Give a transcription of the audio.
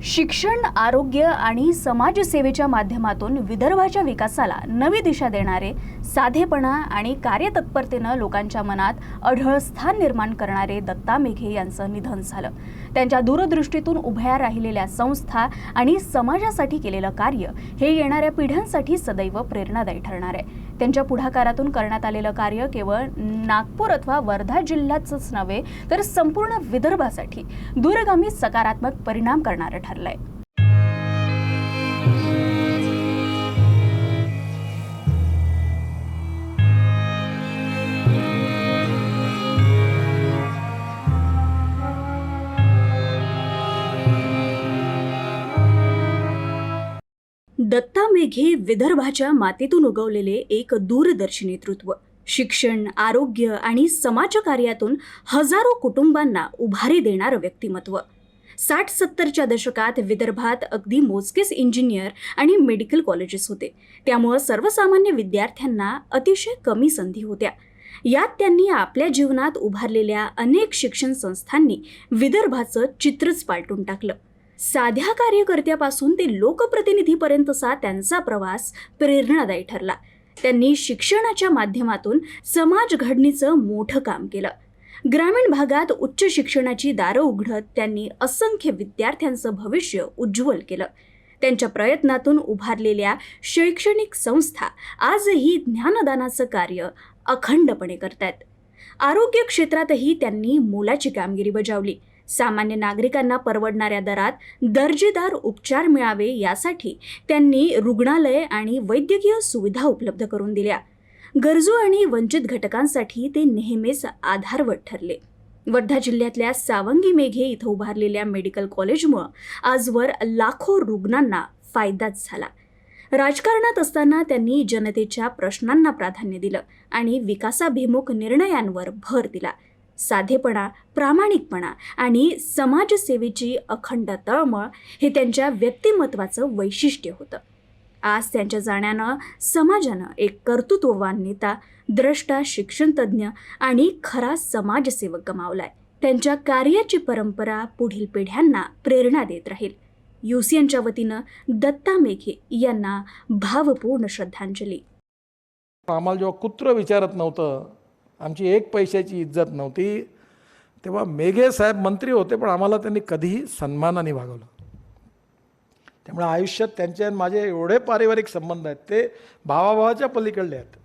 शिक्षण, आरोग्य आणि समाजसेवेच्या माध्यमातून विदर्भाच्या विकासाला नवी दिशा देणारे, साधेपणा आणि कार्यतत्परतेनं लोकांच्या मनात अढळ स्थान निर्माण करणारे दत्ता मेघे यांचं निधन झालं. त्यांच्या दूरदृष्टीतून उभ्या राहिलेल्या संस्था आणि समाजासाठी केलेलं कार्य हे येणाऱ्या पिढ्यांसाठी सदैव प्रेरणादायी ठरणार आहे. त्यांच्या पुढाकारातून करण्यात आलेलं कार्य केवळ नागपूर अथवा वर्धा जिल्ह्याचंच नव्हे तर संपूर्ण विदर्भासाठी दूरगामी सकारात्मक परिणाम करणारं ठरलंय. दत्ता मेघे विदर्भाच्या मातीतून उगवलेले एक दूरदर्शी नेतृत्व. शिक्षण, आरोग्य आणि समाजकार्यातून हजारो कुटुंबांना उभारी देणारं व्यक्तिमत्व. 60-70च्या दशकात विदर्भात अगदी मोजकेच इंजिनियर आणि मेडिकल कॉलेजेस होते, त्यामुळं सर्वसामान्य विद्यार्थ्यांना अतिशय कमी संधी होत्या. यात त्यांनी आपल्या जीवनात उभारलेल्या अनेक शिक्षण संस्थांनी विदर्भाचं चित्रच पालटून टाकलं. साध्या कार्यकर्त्यापासून ते लोकप्रतिनिधीपर्यंतचा त्यांचा प्रवास प्रेरणादायी ठरला. त्यांनी शिक्षणाच्या माध्यमातून समाज घडणीचं मोठं काम केलं. ग्रामीण भागात उच्च शिक्षणाची दारं उघडत त्यांनी असंख्य विद्यार्थ्यांचं भविष्य उज्ज्वल केलं. त्यांच्या प्रयत्नातून उभारलेल्या शैक्षणिक संस्था आजही ज्ञानदानाचं कार्य अखंडपणे करतात. आरोग्य क्षेत्रातही त्यांनी मोलाची कामगिरी बजावली. सामान्य नागरिकांना परवडणाऱ्या दरात दर्जेदार उपचार मिळावे यासाठी त्यांनी रुग्णालय आणि वैद्यकीय सुविधा उपलब्ध करून दिल्या. गरजू आणि वंचित घटकांसाठी ते नेहमीच आधारवत ठरले. वर्धा जिल्ह्यातल्या सावंगी मेघे इथं उभारलेल्या मेडिकल कॉलेजमुळं आजवर लाखो रुग्णांना फायदाच झाला. राजकारणात असताना त्यांनी जनतेच्या प्रश्नांना प्राधान्य दिलं आणि विकासाभिमुख निर्णयांवर भर दिला. साधेपणा, प्रामाणिकपणा आणि समाजसेवेची अखंड तळमळ हे त्यांच्या व्यक्तिमत्वाचं वैशिष्ट्य होतं. आज त्यांच्या जाण्यानं समाजानं एक कर्तृत्ववान नेता, द्रष्टा, शिक्षणतज्ज्ञ आणि खरा समाजसेवक गमावलाय. त्यांच्या कार्याची परंपरा पुढील पिढ्यांना प्रेरणा देत राहील. UCNच्या वतीनं दत्ता मेघे यांना भावपूर्ण श्रद्धांजली. आम्हाला जेव्हा कुत्र विचारत नव्हतं, आमची एक पैशाची इज्जत नव्हती, तेव्हा मेघे साहेब मंत्री होते, पण आम्हाला त्यांनी कधीही सन्मानाने वागवलं. त्यामुळे आयुष्यात त्यांचे आणि माझे एवढे पारिवारिक संबंध आहेत, ते भावाभावाच्या पलीकडले आहेत.